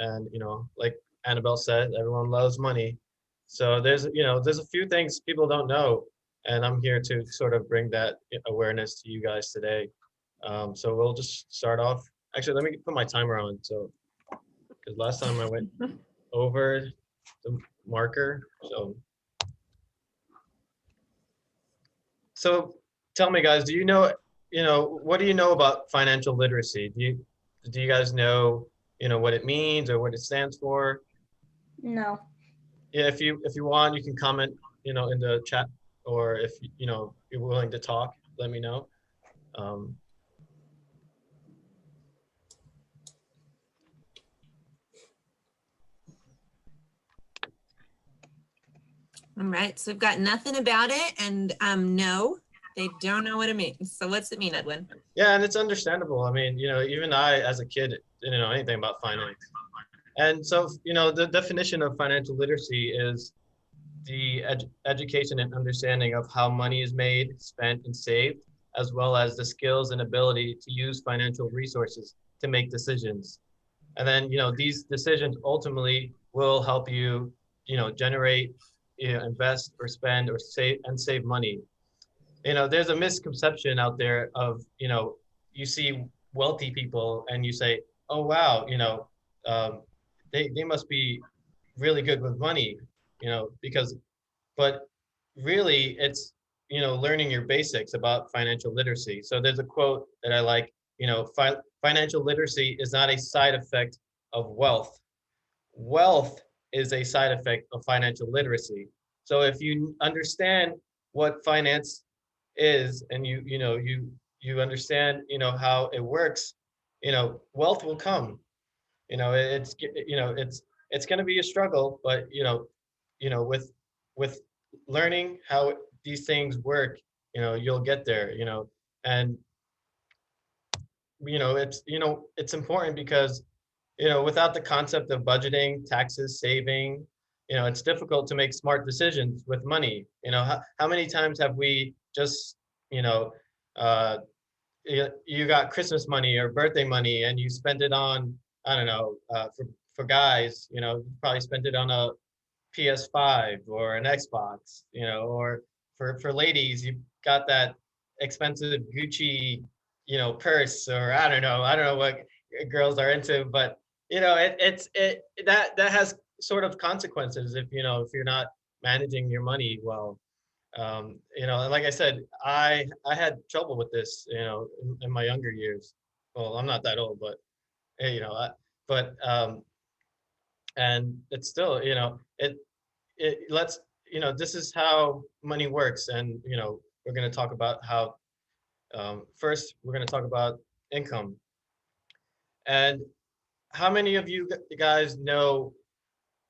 And, like Annabelle said, everyone loves money. So there's a few things people don't know, and I'm here to sort of bring that awareness to you guys today. So we'll just start off. Actually, let me put my timer on. So, because last time I went over the marker. So tell me, guys, what do you know about financial literacy? Do you guys know, what it means or what it stands for? No. Yeah, if you want, you can comment, in the chat, or if you're willing to talk, let me know. Um, All right, so we've got nothing about it, and no, they don't know what it means. So what's it mean, Edwin? yeah, and it's understandable. I mean, even I, as a kid, didn't know anything about finance. And so, the definition of financial literacy is the education and understanding of how money is made, spent, and saved, as well as the skills and ability to use financial resources to make decisions. And then, these decisions ultimately will help you, generate, invest or spend or save money. There's a misconception out there of, you see wealthy people and you say, oh, wow, um, they must be really good with money, because, but really it's, learning your basics about financial literacy. So there's a quote that I like, financial literacy is not a side effect of wealth. Wealth is a side effect of financial literacy. So if you understand what finance is, and you understand, how it works, wealth will come. It's going to be a struggle, but with learning how these things work, you'll get there. And it's important because without the concept of budgeting, taxes, saving, it's difficult to make smart decisions with money. How many times have we just, you know, uh, you got Christmas money or birthday money and you spent it on, I don't know, for guys, you probably spent it on a PS5 or an Xbox, or for ladies, you got that expensive Gucci, purse, or I don't know what girls are into, but that has sort of consequences if you're not managing your money well. And like I said, I had trouble with this, in my younger years. Well, I'm not that old, but hey, but and it's still, it lets this is how money works. And we're going to talk about how, first we're going to talk about income. And how many of you guys know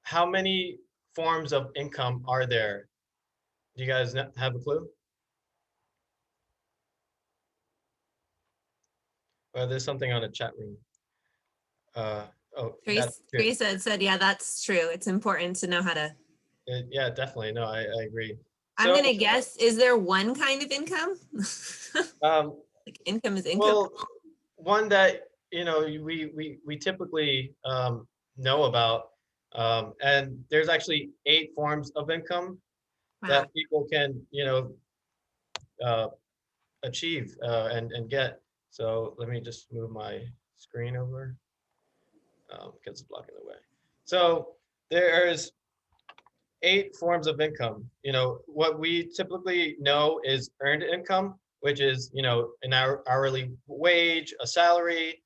how many forms of income are there? Do you guys have a clue? Well, there's something on the chat room. Oh, Teresa had said, yeah, that's true. It's important to know how to. Yeah, definitely. No, I agree. I'm going to guess, is there one kind of income? Like income is income? Well, one that, we typically know about, and there's actually 8 forms of income that people can, uh, achieve and get. So let me just move my screen over because it's blocking the way. So there's 8 forms of income. What we typically know is earned income, which is, an hourly wage, a salary,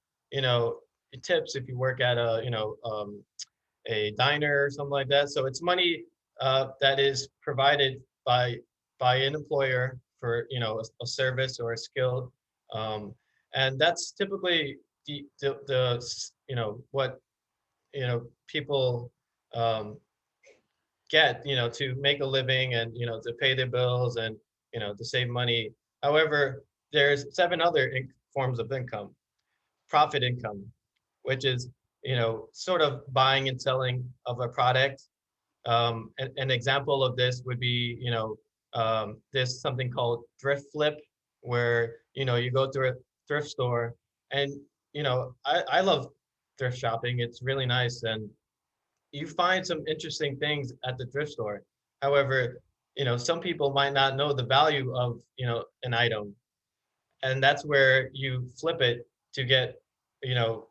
tips if you work at a diner or something like that. So it's money that is provided by an employer for, a service or a skill. And that's typically what, people get, to make a living and, to pay their bills and, to save money. However, there's 7 other forms of income. Profit income, which is, sort of buying and selling of a product. An example of this would be, there's something called thrift flip, where, you go through a thrift store and, I love thrift shopping. It's really nice, and you find some interesting things at the thrift store. However, some people might not know the value of, an item, and that's where you flip it to get, you know,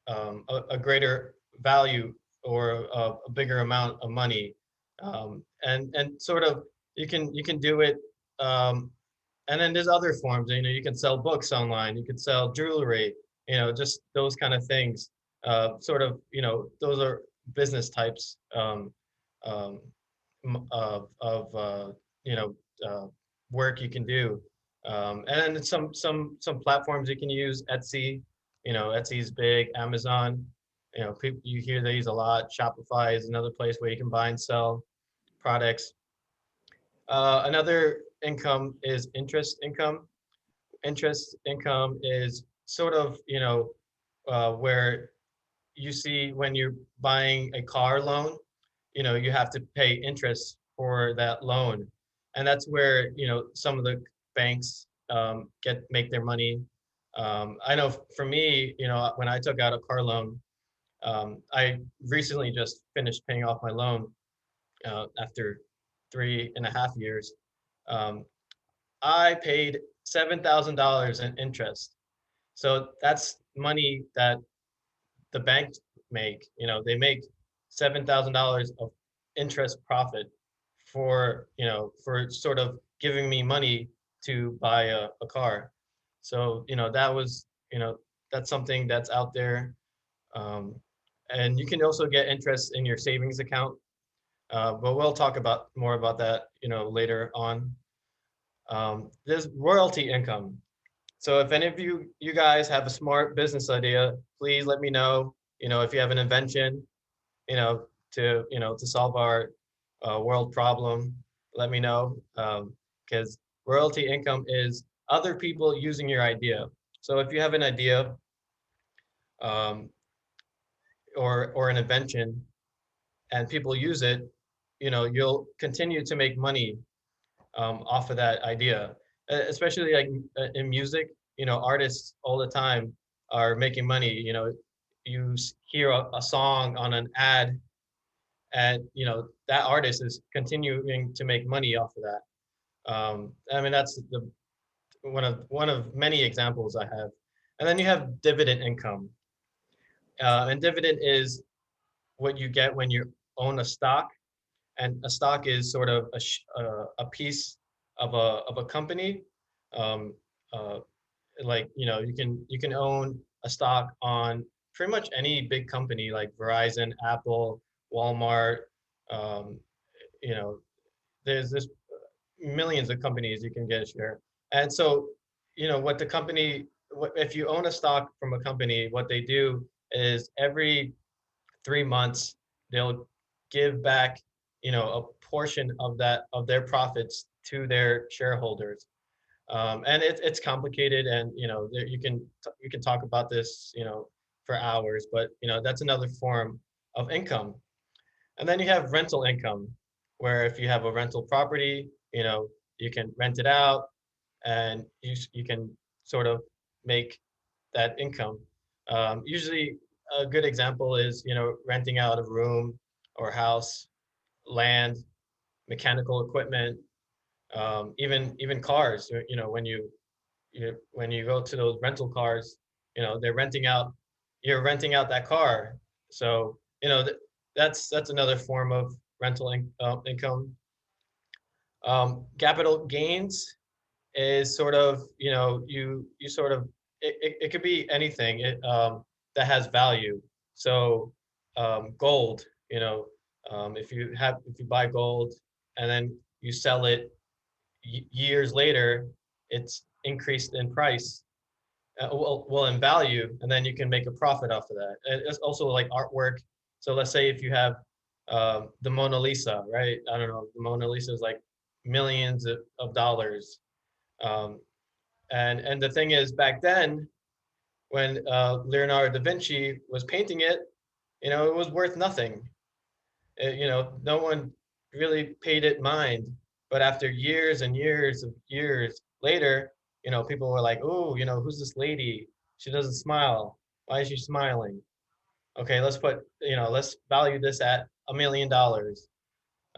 a greater value or a bigger amount of money, and sort of you can do it. Um, and then there's other forms. You can sell books online. You can sell jewelry. Just those kind of things. Sort of, those are business types, um, of you know work you can do. And then some platforms you can use. Etsy. Etsy's big. Amazon. People, you hear these a lot. Shopify is another place where you can buy and sell products. Another income is interest income. Interest income is sort of, where you see when you're buying a car loan, you have to pay interest for that loan. And that's where, some of the banks, make their money. I know for me, when I took out a car loan, I recently just finished paying off my loan, after 3.5 years. Um, I paid $7,000 in interest. So that's money that the banks make. They make $7,000 of interest profit for sort of giving me money to buy a car. So, that's something that's out there. Um, and you can also get interest in your savings account. But we'll talk about more about that, later on. There's royalty income. So if any of you guys have a smart business idea, please let me know. If you have an invention, to solve our world problem, let me know. Because royalty income is other people using your idea. So if you have an idea, um, or an invention, and people use it, you'll continue to make money, off of that idea. Especially like, in music, artists all the time are making money. You hear a song on an ad, and that artist is continuing to make money off of that. I mean, that's the one of many examples I have. And then you have dividend income, and dividend is what you get when you own a stock. And a stock is sort of a piece of a company. Um, uh, like, you can own a stock on pretty much any big company like Verizon, Apple, Walmart. Um, you know, there's millions of companies you can get a share. And so, what the company, if you own a stock from a company, what they do is every 3 months they'll give back, a portion of their profits to their shareholders. And it's complicated, and you can talk about this, for hours, but that's another form of income. And then you have rental income, where if you have a rental property, you can rent it out, and you can sort of make that income. Usually, a good example is, renting out a room or house, land, mechanical equipment, even cars. When you go to those rental cars, they're renting out. You're renting out that car, so that's another form of income. Capital gains is sort of, you sort of, it could be anything, that has value. So, gold, if you buy gold and then you sell it years later, it's increased in price, well, in value, and then you can make a profit off of that. And it's also like artwork. So let's say if you have, the Mona Lisa, right? I don't know, the Mona Lisa is like millions of dollars. Um, and the thing is, back then, when, Leonardo da Vinci was painting it, it was worth nothing. No one really paid it mind. But after years and years of years later, people were like, "Oh, who's this lady? She doesn't smile. Why is she smiling?" okay, let's put, let's value this at $1 million.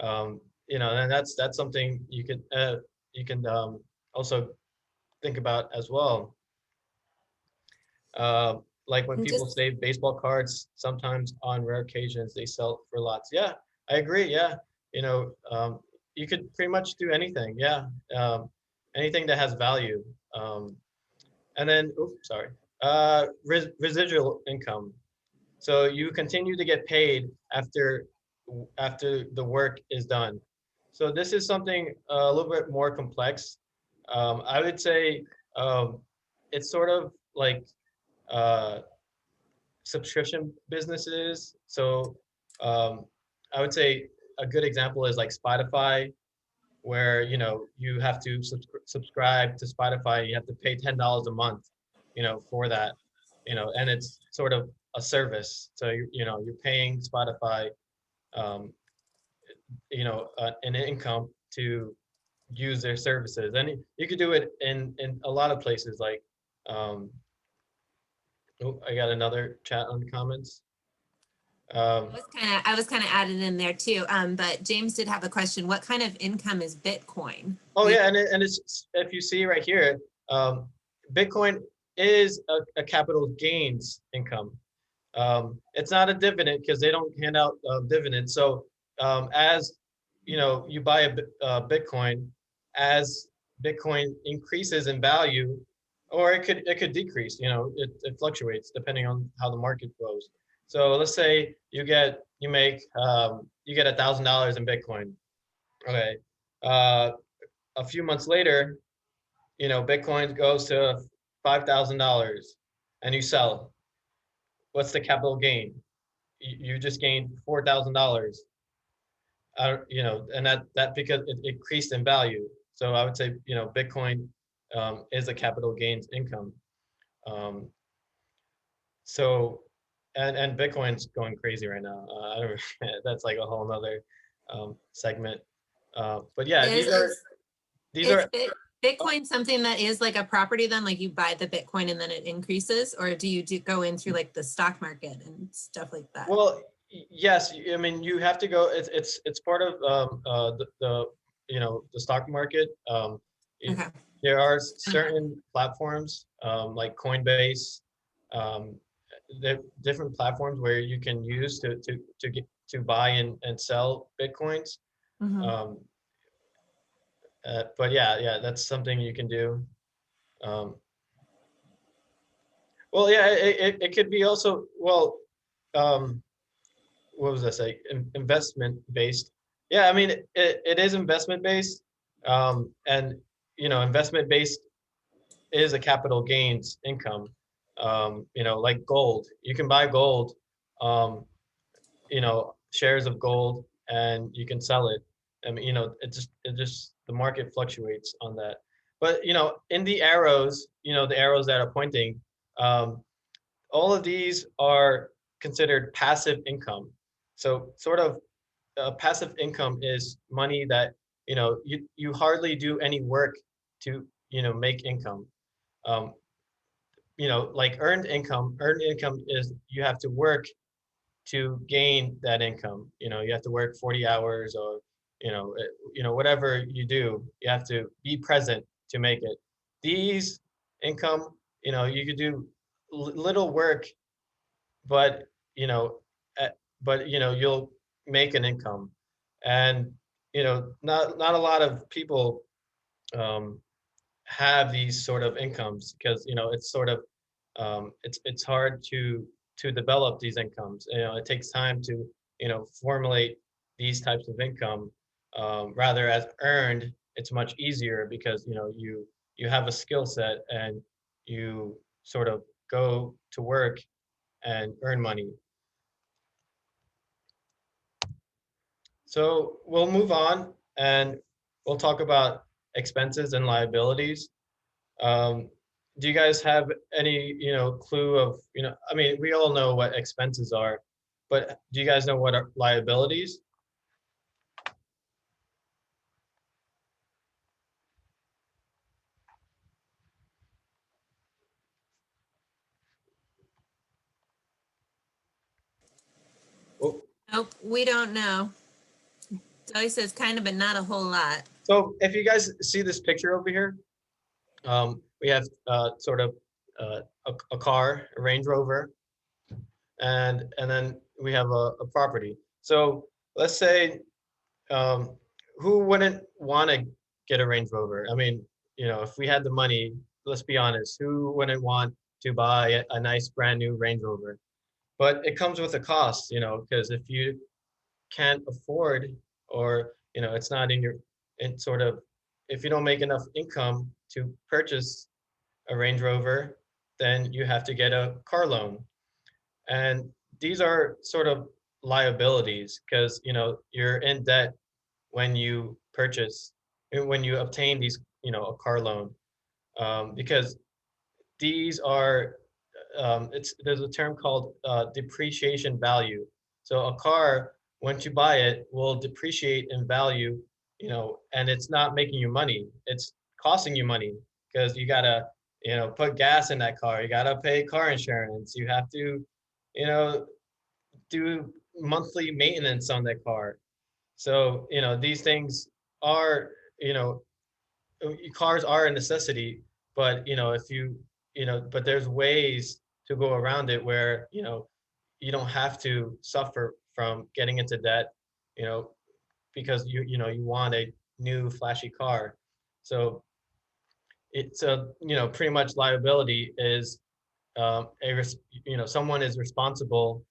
And that's something you can also think about as well. Uh, like when And people just save baseball cards, sometimes on rare occasions they sell for lots. Yeah, I agree. Yeah, you know, um, you could pretty much do anything. Yeah, anything that has value. And then, oops, sorry. Residual income. So you continue to get paid after the work is done. So this is something a little bit more complex. I would say it's sort of like uh, subscription businesses. So um, I would say a good example is like Spotify, where you have to subscribe to Spotify. You have to pay $10 a month, for that, and it's sort of a service. So you're paying Spotify, um, an income to use their services, and you could do it in a lot of places. Like, um, oh, I got another chat on the comments. Um, I was kind of added in there too. But James did have a question. What kind of income is Bitcoin? Oh yeah, and it's, if you see right here, um, Bitcoin is a capital gains income. It's not a dividend because they don't hand out dividends. So as you buy a Bitcoin, as Bitcoin increases in value, or it could decrease. It fluctuates depending on how the market goes. So let's say you get $1,000 in Bitcoin. Okay. Uh, a few months later, Bitcoin goes to $5,000 and you sell. What's the capital gain? You just gained $4,000. And that because it increased in value. So I would say, Bitcoin is a capital gains income. Um, so and Bitcoin's going crazy right now. I don't, that's like a whole nother segment. But yeah, Is these is are Bitcoin something that is like a property then? Like you buy the Bitcoin and then it increases, or do you go in through like the stock market and stuff like that? Well, yes. I mean, you have to go. It's part of the stock market. Okay. There are certain platforms like Coinbase, um, the different platforms where you can use to buy and sell Bitcoins. Mhm. Um, but yeah, that's something you can do. Um, well, yeah, it could be also, well. Um, what was I say? Investment based. Yeah, I mean it is investment based, and investment based is a capital gains income. Like gold, you can buy gold, shares of gold, and you can sell it. I mean, it just the market fluctuates on that. But in the arrows, the arrows that are pointing, um, all of these are considered passive income. So sort of passive income is money that you hardly do any work to make income. Um, like earned income. Earned income is you have to work to gain that income. You have to work 40 hours, or whatever you do, you have to be present to make it. These income, you could do little work, but you know you'll make an income. And not a lot of people um, have these sort of incomes, because it's sort of it's hard to develop these incomes. It takes time to formulate these types of income. Rather, as earned, it's much easier because you have a skill set, and you sort of go to work and earn money. So we'll move on, and we'll talk about expenses and liabilities. Um, do you guys have any, clue of, I mean, we all know what expenses are, but do you guys know what are liabilities? Oh, we don't know. Zoe says kind of, but not a whole lot. So if you guys see this picture over here, we have sort of a car, a Range Rover, and then we have a property. So let's say, um, who wouldn't want to get a Range Rover? I mean, if we had the money, let's be honest, who wouldn't want to buy a nice brand new Range Rover? But it comes with a cost, because if you can't afford, or it's not in your, in sort of, if you don't make enough income to purchase a Range Rover, then you have to get a car loan. And these are sort of liabilities, because you're in debt when you purchase, when you obtain these, a car loan, because these are, there's a term called depreciation value. So a car, once you buy it, will depreciate in value, and it's not making you money. It's costing you money, because you gotta, put gas in that car. You gotta pay car insurance. You have to, you know, do monthly maintenance on that car. So, these things are, you know, cars are a necessity, but if but there's ways to go around it where, you don't have to suffer from getting into debt, you know, because you want a new flashy car. So it's a, pretty much liability is, someone is responsible,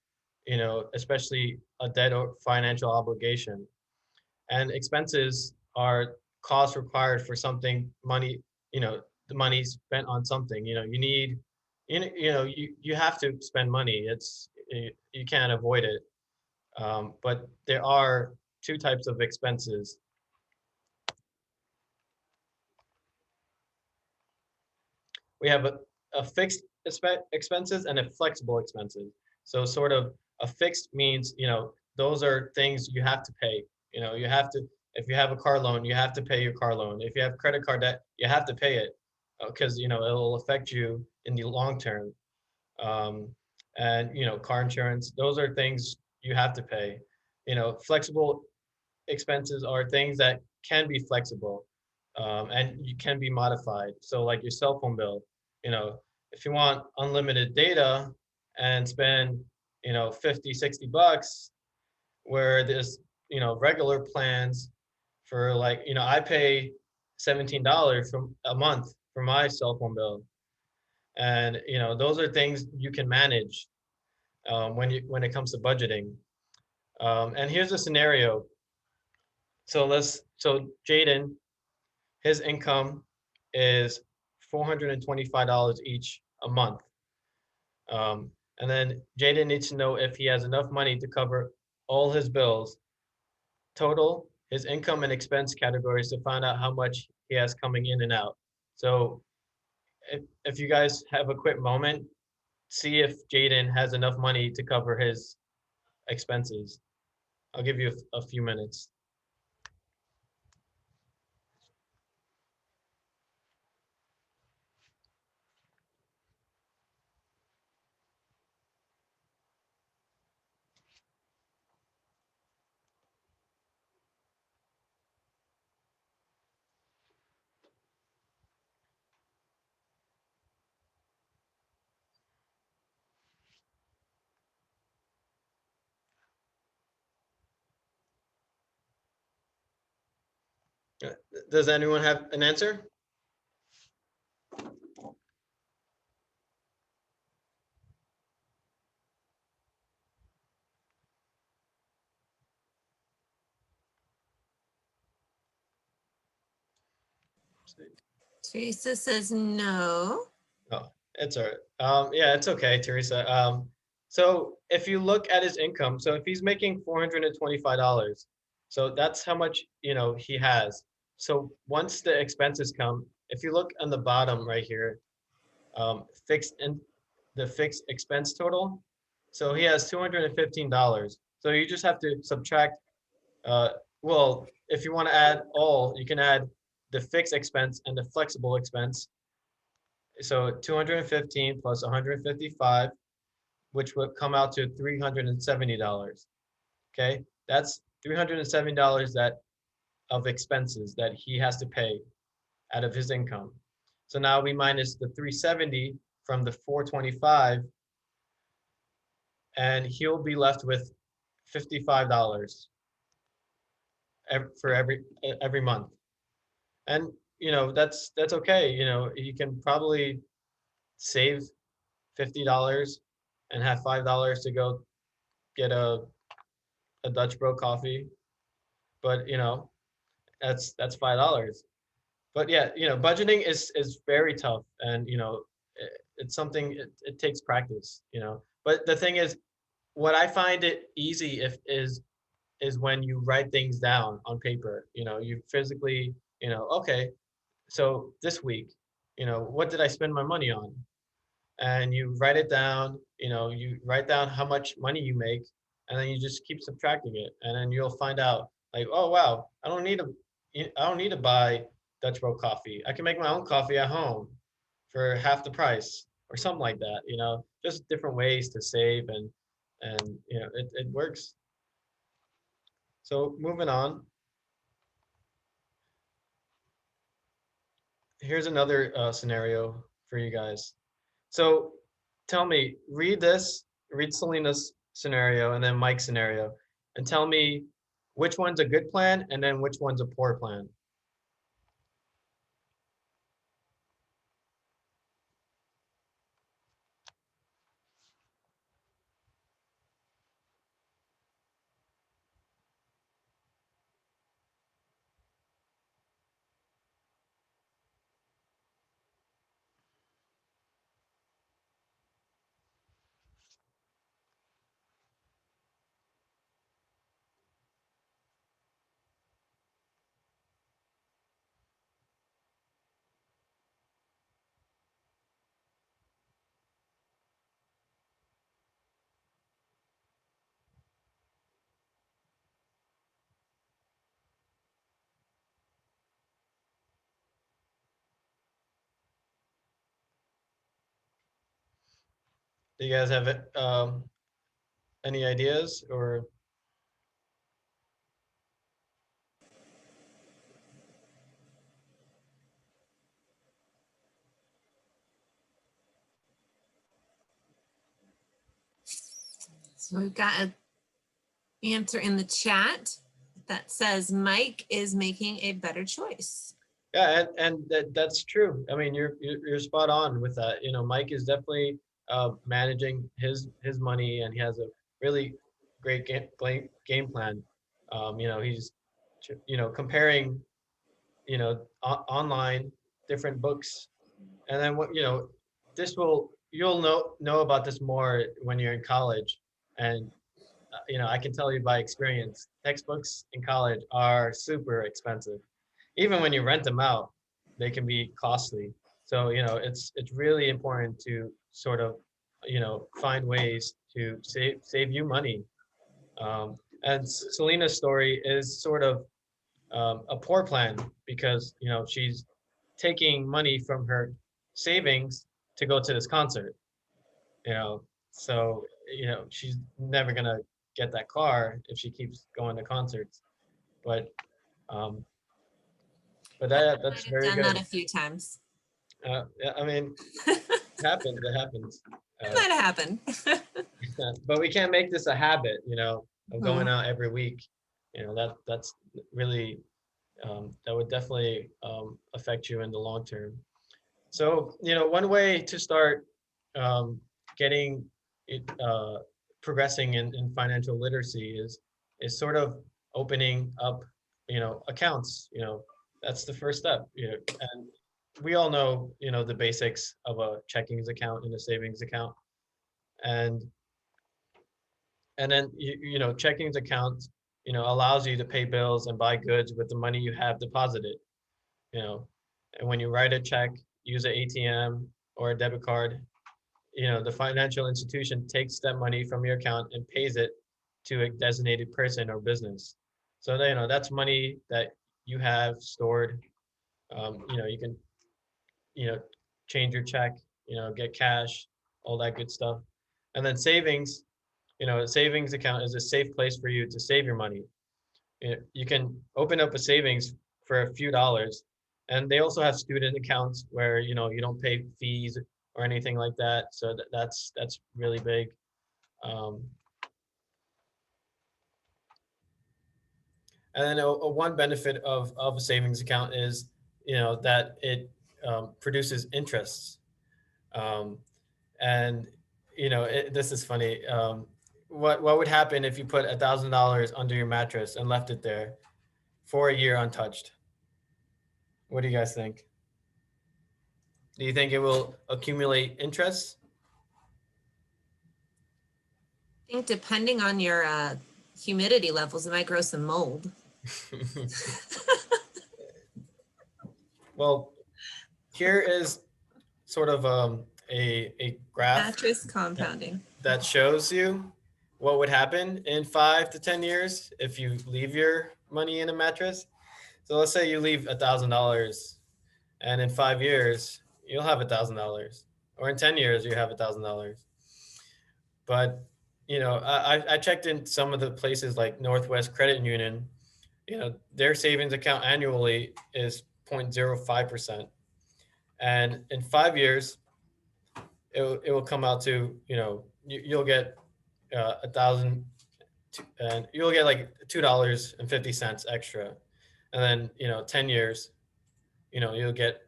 especially a debt or financial obligation. And expenses are costs required for something, money, the money spent on something. You need, you have to spend money. You can't avoid it. But there are two types of expenses. We have a fixed expenses and a flexible expenses. So sort of a fixed means, those are things you have to pay. You have to, if you have a car loan, you have to pay your car loan. If you have credit card debt, you have to pay it, because it'll affect you in the long term. Um, and car insurance, those are things you have to pay. Flexible expenses are things that can be flexible, and you can be modified. So like your cell phone bill, if you want unlimited data and spend, 50, $60, where there's, regular plans for, like, I pay $17 from a month for my cell phone bill. And, those are things you can manage, when it comes to budgeting. And here's a scenario. So Jaden, his income is $425 each a month. And then Jaden needs to know if he has enough money to cover all his bills, total, his income and expense categories, to find out how much he has coming in and out. So if you guys have a quick moment, see if Jaden has enough money to cover his expenses. I'll give you a few minutes. Does anyone have an answer? Teresa says no. Oh, it's all right. Yeah, it's okay, Teresa. So if you look at his income, so if he's making $425, so that's how much, he has. So once the expenses come, if you look on the bottom right here, fixed and the fixed expense total, so he has $215. So you just have to subtract, uh, well, if you want to add all, you can add the fixed expense and the flexible expense. So 215 plus 155, which would come out to $370. Okay, that's $370 that of expenses that he has to pay out of his income. So now we minus the 370 from the 425, and he'll be left with $55 for every month. And that's okay. You can probably save $50 and have $5 to go get a Dutch Bro coffee. But that's $5. But yeah, budgeting is very tough, and it's something, it takes practice. But the thing is, what I find it easy if is when you write things down on paper. You physically, okay, so this week, what did I spend my money on? And you write it down. You write down how much money you make, and then you just keep subtracting it, and then you'll find out, like, oh wow, I don't need to buy Dutch Bro coffee. I can make my own coffee at home for half the price or something like that. Just different ways to save, and it works. So moving on, here's another scenario for you guys. So tell me, read Selena's scenario and then Mike's scenario, and tell me which one's a good plan and then which one's a poor plan. Do you guys have any ideas or? So we've got an answer in the chat that says Mike is making a better choice. Yeah, and that's true. I mean, you're spot on with that. Mike is definitely managing his money, and he has a really great game plan. He's comparing online different books, and then you'll know about this more when you're in college. And I can tell you by experience, textbooks in college are super expensive. Even when you rent them out, they can be costly. So it's really important to sort of find ways to save you money. And Selena's story is sort of a poor plan, because she's taking money from her savings to go to this concert. you know so she's never gonna get that car if she keeps going to concerts. But um I that's might have very done that good. a few times. Yeah, I mean, it happens. It uh, might have happened. but we can't make this a habit, of going Mhm. out every week. That's really, that would definitely affect you in the long term. So, one way to start um, getting it, progressing in financial literacy is sort of opening up, accounts. That's the first step. And we all know, the basics of a checkings account and a savings account, and then checkings account, allows you to pay bills and buy goods with the money you have deposited. You know, and when you write a check, use an ATM or a debit card, the financial institution takes that money from your account and pays it to a designated person or business. So that, that's money that you have stored. You can, you know, change your check, get cash, all that good stuff. And then savings, A savings account is a safe place for you to save your money. You can open up a savings for a few dollars, and they also have student accounts where you don't pay fees or anything like that. So that's really big. Um, and then a one benefit of a savings account is that it produces interests. Um, and this is funny. What would happen if you put $1,000 under your mattress and left it there for a year untouched? What do you guys think? Do you think it will accumulate interest? I think depending on your humidity levels, it might grow some mold. Well, here is sort of a graph Mattress compounding. that shows you what would happen in 5 to 10 years if you leave your money in a mattress. So let's say you leave $1,000, and in 5 years you'll have $1,000, or in 10 years you have $1,000. But I checked in some of the places like Northwest Credit Union. Their savings account annually is 0.05%, and in 5 years it will come out to you'll get 1,000, and you'll get like $2.50 extra, and then 10 years you'll get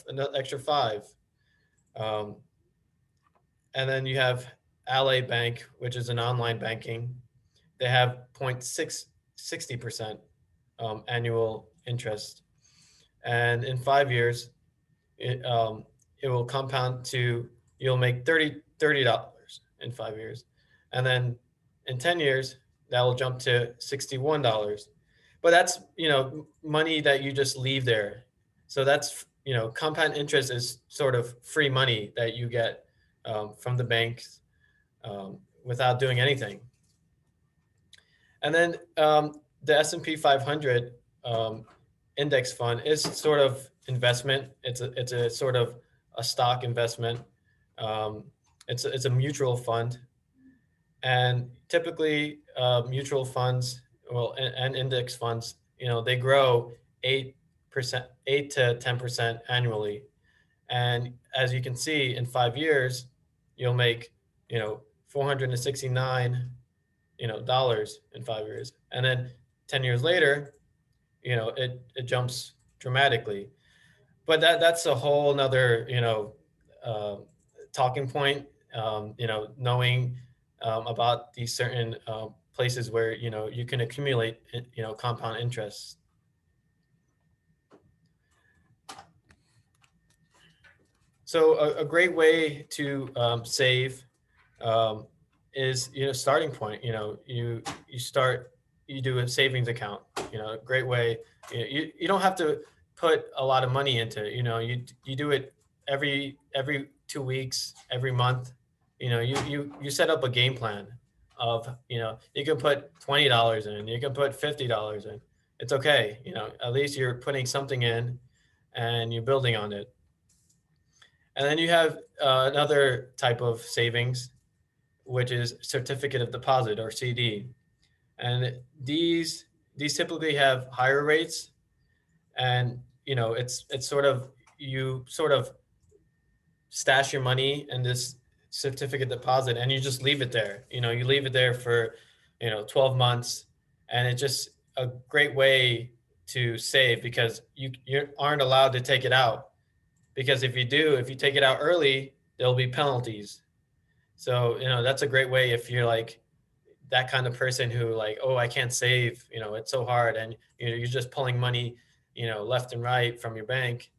another extra five. um, and then you have Ally Bank, which is an online banking. They have 0.60% annual interest, and in 5 years it will compound to, you'll make $30 in 5 years, and then in 10 years that will jump to $61. But that's money that you just leave there. So that's compound interest is sort of free money that you get from the banks without doing anything. And then the S&P 500 index fund is sort of investment. It's a sort of a stock investment. Um, it's a mutual fund, and typically mutual funds, well, and index funds, they grow 8%, 8 to 10% annually. And as you can see, in 5 years, you'll make 469 dollars in 5 years, and then 10 years later, it jumps dramatically. But that's a whole nother uh, talking point. Knowing about these certain places where you can accumulate compound interest. So a great way to save um, is starting point. You start, you do a savings account. A great way. You don't have to put a lot of money into it. You do it every 2 weeks, every month. You set up a game plan of you can put $20 in, you can put $50 in. It's okay. At least you're putting something in and you're building on it. And then you have another type of savings, which is certificate of deposit, or CD. And these typically have higher rates, and it's sort of, you sort of stash your money in this certificate deposit, and you just leave it there. You leave it there for 12 months, and it's just a great way to save, because you aren't allowed to take it out, because if you take it out early, there'll be penalties. So that's a great way if you're like that kind of person who, like, oh, I can't save, it's so hard, and you're just pulling money left and right from your bank.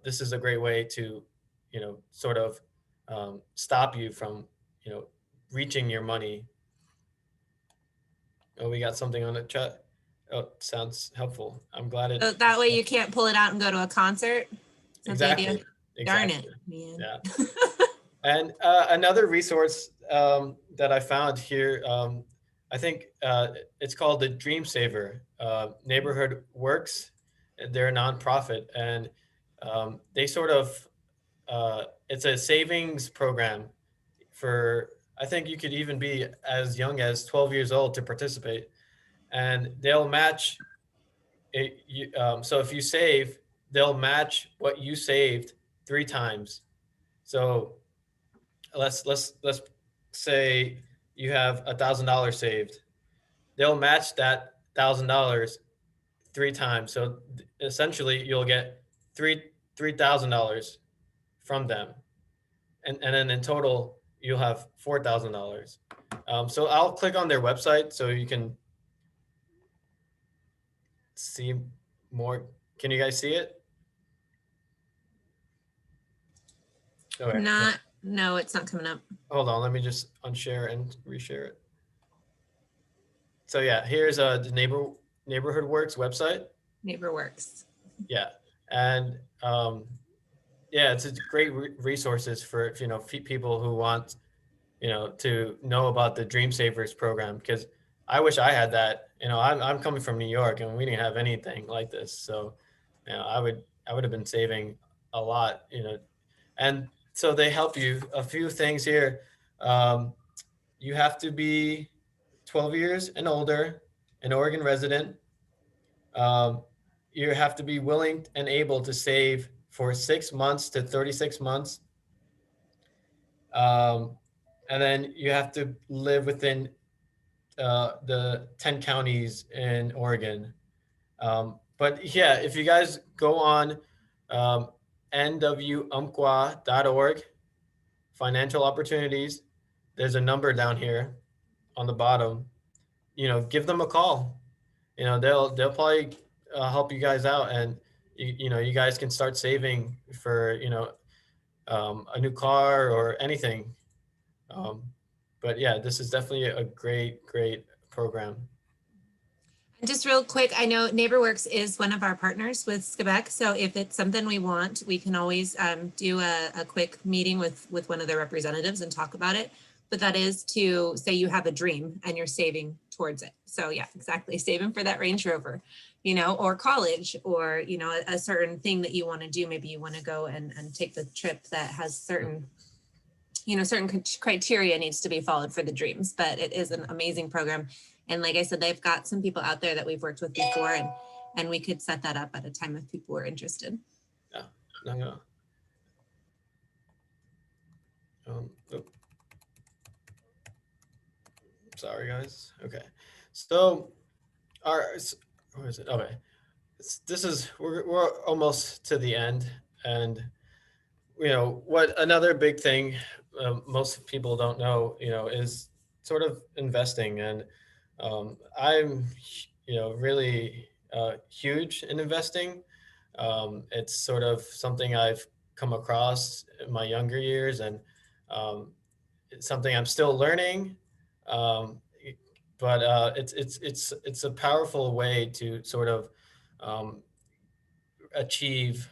This is a great way to sort of stop you from reaching your money. Oh, we got something on the chat. Oh, sounds helpful. I'm glad it. So that way you can't pull it out and go to a concert. Exactly. Darn it, man. Yeah. And another resource that I found here, I think it's called the Dream Saver. Neighborhood Works. They're a nonprofit, and they sort of, it's a savings program for, I think you could even be as young as 12 years old to participate, and they'll match it. So if you save, they'll match what you saved 3 times. So let's say you have $1,000 saved. They'll match that $1,000 3 times. So essentially, you'll get $3,000 from them, and then in total, you'll have $4,000. So I'll click on their website so you can see more. Can you guys see it? Okay. Not, no, it's not coming up. Hold on. Let me just unshare and reshare it. So yeah, here's the Neighborhood Works website. NeighborWorks. Yeah, and yeah, it's a great resources for people who want to know about the Dream Savers program, because I wish I had that. I'm coming from New York and we didn't have anything like this. So, I would have been saving a lot, and so they help you a few things here. Um, you have to be 12 years and older, an Oregon resident. Um, you have to be willing and able to save for 6 months to 36 months. Um, and then you have to live within the 10 counties in Oregon. But yeah, if you guys go on nwumpqua.org, financial opportunities, there's a number down here on the bottom. Give them a call. They'll probably help you guys out, and you guys can start saving for a new car or anything. Um, but yeah, this is definitely a great program. Just real quick, I know NeighborWorks is one of our partners with Quebec. So if it's something we want, we can always do a quick meeting with one of their representatives and talk about it. But that is to say you have a dream and you're saving towards it. So yeah, exactly. Saving for that Range Rover, or college, or, a certain thing that you want to do. Maybe you want to go and take the trip that has certain criteria needs to be followed for the dreams, but it is an amazing program. And like I said, they've got some people out there that we've worked with before, and we could set that up at a time if people were interested. Yeah. No. Sorry, guys. Okay. So, where is it? Okay. We're almost to the end, and what another big thing most people don't know, is sort of investing, and I'm really huge in investing. It's sort of something I've come across in my younger years, and it's something I'm still learning. Um, but it's a powerful way to sort of um, achieve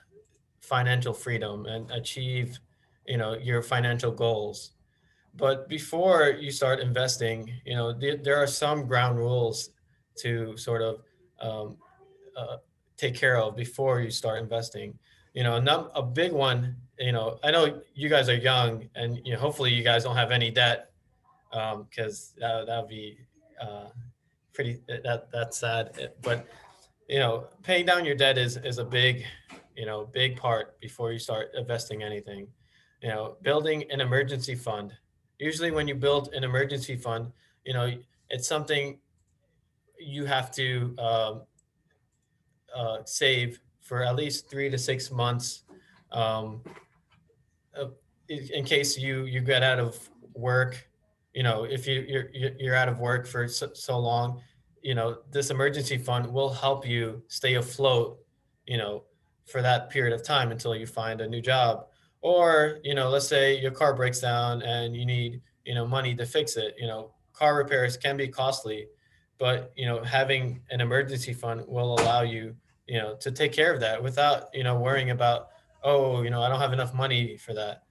financial freedom and achieve your financial goals. But before you start investing, there are some ground rules to sort of um, uh, take care of before you start investing. A big one. I know you guys are young, and hopefully you guys don't have any debt, because that would be pretty that's sad. But paying down your debt is a big part before you start investing anything. Building an emergency fund. Usually when you build an emergency fund, it's something you have to save for at least 3 to 6 months, um, in case you get out of work. If you're out of work for so long, this emergency fund will help you stay afloat, you know for that period of time until you find a new job. Or let's say your car breaks down and you need money to fix it. Car repairs can be costly, but having an emergency fund will allow you to take care of that without worrying about, oh, I don't have enough money for that.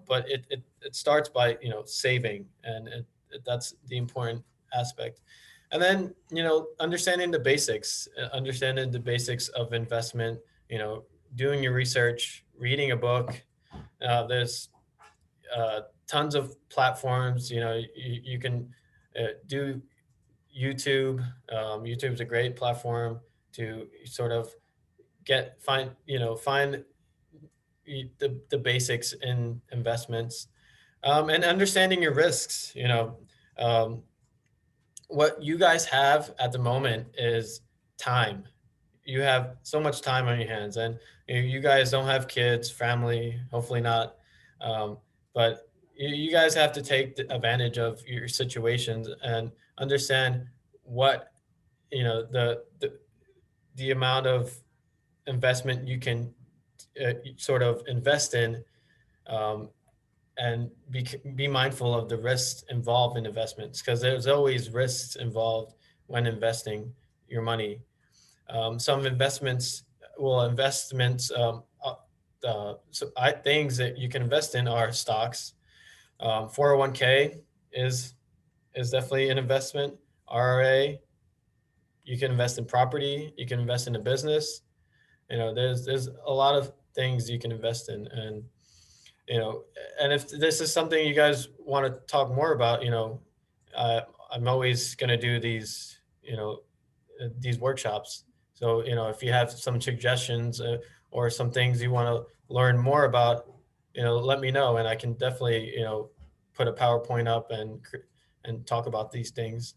But it starts by saving, and that's the important aspect. And then understanding the basics of investment, doing your research, reading a book. There's tons of platforms. You can do YouTube. YouTube's a great platform to sort of find the basics in investments, and understanding your risks. Um, what you guys have at the moment is time. You have so much time on your hands, and you guys don't have kids, family, hopefully not. um, but you guys have to take the advantage of your situations and understand what the amount of investment you can sort of invest in, um, and be mindful of the risks involved in investments, because there's always risks involved when investing your money. Some investments things that you can invest in are stocks. 401k is definitely an investment. RRA, you can invest in property, you can invest in a business. There's a lot of things you can invest in. You know and if this is something you guys want to talk more about, uh, I'm always going to do these workshops. So if you have some suggestions, or some things you want to learn more about, let me know, and I can definitely put a PowerPoint up and talk about these things.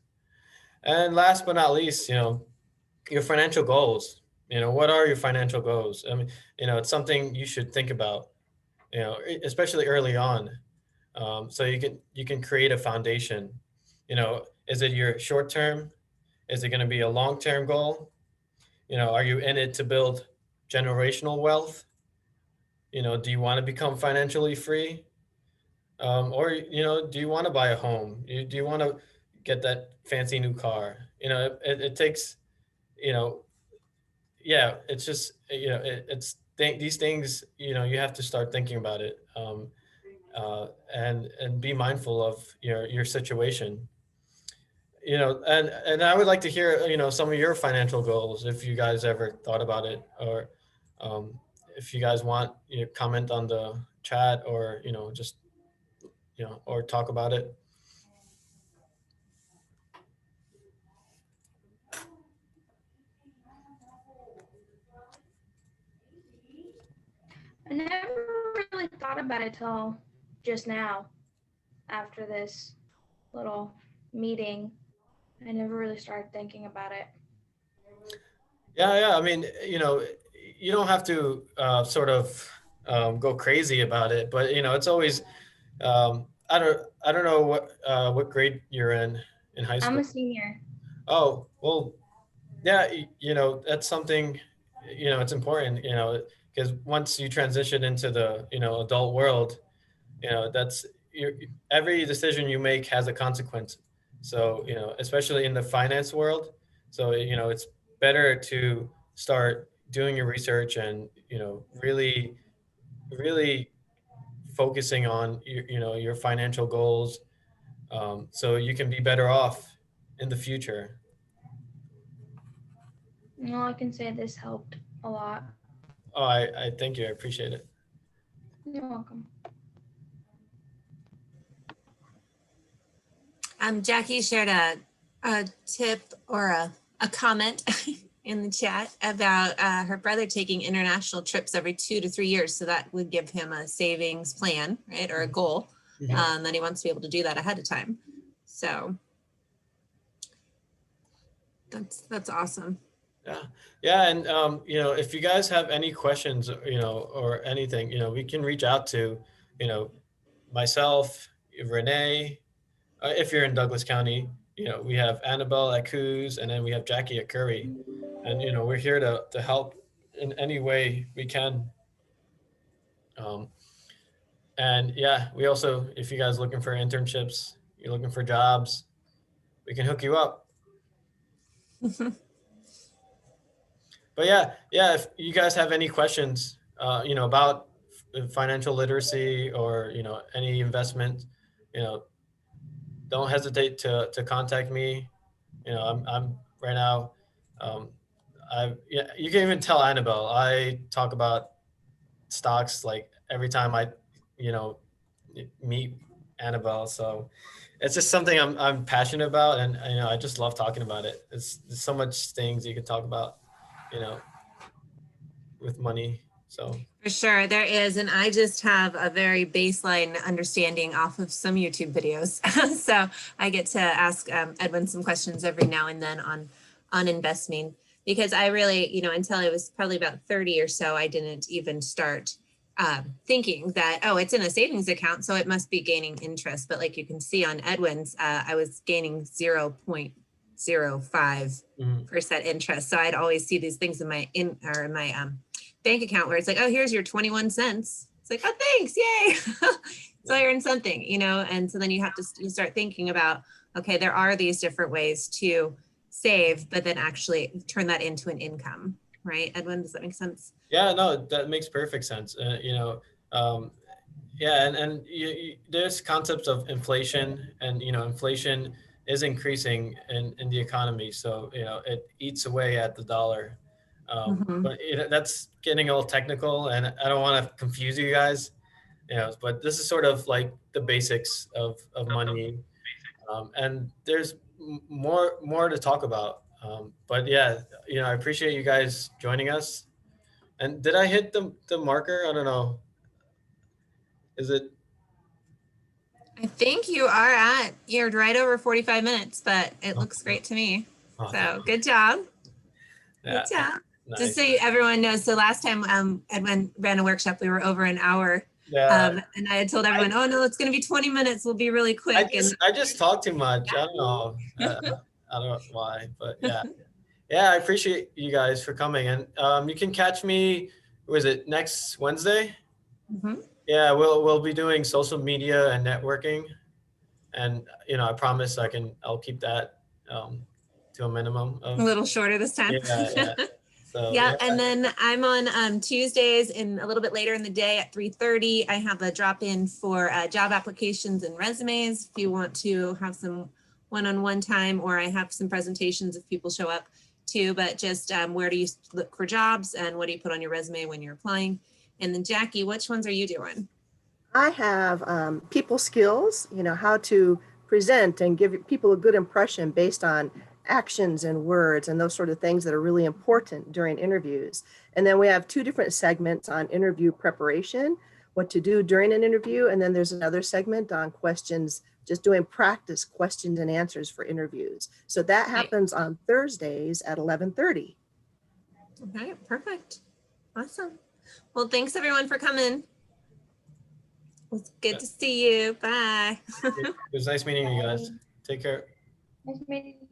And last but not least, your financial goals. What are your financial goals? I mean, it's something you should think about, especially early on, so you can create a foundation. Is it your short term? Is it going to be a long term goal? Are you in it to build generational wealth? Do you want to become financially free? Or do you want to buy a home? Do you want to get that fancy new car? It takes, you know yeah, it's just, these things, you have to start thinking about it, and be mindful of your situation. And I would like to hear, some of your financial goals, if you guys ever thought about it, or um, if you guys want, comment on the chat, or just or talk about it. I never really thought about it till just now after this little meeting. I never really started thinking about it. Yeah, I mean, you don't have to sort of go crazy about it, but it's always, I don't know what grade you're in high I'm school. a senior. Oh, well, yeah, that's something, it's important, because once you transition into the adult world, that's your every decision you make has a consequence. So especially in the finance world. So it's better to start doing your research, and really, really focusing on your financial goals, so you can be better off in the future. Well, I can say this helped a lot. Oh, I thank you, I appreciate it. You're welcome. Jackie shared a tip or a comment in the chat about her brother taking international trips every 2 to 3 years. So that would give him a savings plan, right? Or a goal, that he wants to be able to do that ahead of time. So that's awesome. Yeah, and if you guys have any questions, or anything, we can reach out to, you know, myself, Renee. If you're in Douglas County, we have Annabelle at Coos, and then we have Jackie at Curry, and we're here to help in any way we can. Um, and yeah, we also, if you guys looking for internships, you're looking for jobs, we can hook you up. But yeah, if you guys have any questions, about financial literacy, or any investment, you know, don't hesitate to contact me. I'm right now. Um, yeah, you can even tell Annabelle I talk about stocks like every time I, you know, meet. Annabelle. So it's just something I'm passionate about, and I just love talking about it. There's so much things you can talk about, you know, with money. So For sure, there is. And I just have a very baseline understanding off of some YouTube videos. So I get to ask Edwin some questions every now and then on investing, because I really, until I was probably about 30 or so, I didn't even start thinking that, oh, it's in a savings account, so it must be gaining interest. But like you can see on Edwin's, I was gaining 0.05% interest. So I'd always see these things in my bank account where it's like, oh, here's your 21 cents. It's like, oh, thanks, yay. So I earned something, and so then you start thinking about, okay, there are these different ways to save, but then actually turn that into an income, right? Edwin, does that make sense? yeah, no, that makes perfect sense. Yeah, and there's concepts of inflation, and inflation is increasing in the economy, so it eats away at the dollar. But that's getting a little technical, and I don't want to confuse you guys, but this is sort of like the basics of money, and there's more to talk about. But yeah, I appreciate you guys joining us. And did I hit the marker? I don't know. Is it? I think you're right over 45 minutes, but it looks great to me. Oh, So good job. yeah, Good job. nice. Just so everyone knows, so last time Edwin ran a workshop, we were over an hour. Yeah. And I had told everyone, oh no, it's going to be 20 minutes. We'll be really quick. I just talk too much. I don't know. I don't know why, but yeah. Yeah, I appreciate you guys for coming. And you can catch me, was it next Wednesday? Yeah, we'll be doing social media and networking. And I promise I'll keep that to a minimum of a little shorter this time. Yeah. So yeah, and then I'm on Tuesdays and a little bit later in the day at 3:30. I have a drop-in for job applications and resumes if you want to have some one-on-one time, or I have some presentations if people show up too. But just where do you look for jobs and what do you put on your resume when you're applying? And then Jackie, which ones are you doing? I have people skills, how to present and give people a good impression based on actions and words and those sort of things that are really important during interviews. And then we have 2 different segments on interview preparation, what to do during an interview. And then there's another segment on questions, just doing practice questions and answers for interviews. So that happens on Thursdays at 11:30. Okay, perfect. Awesome. Well, thanks everyone for coming. It was good to see you. Bye. it was nice meeting you guys. Take care. Nice meeting you.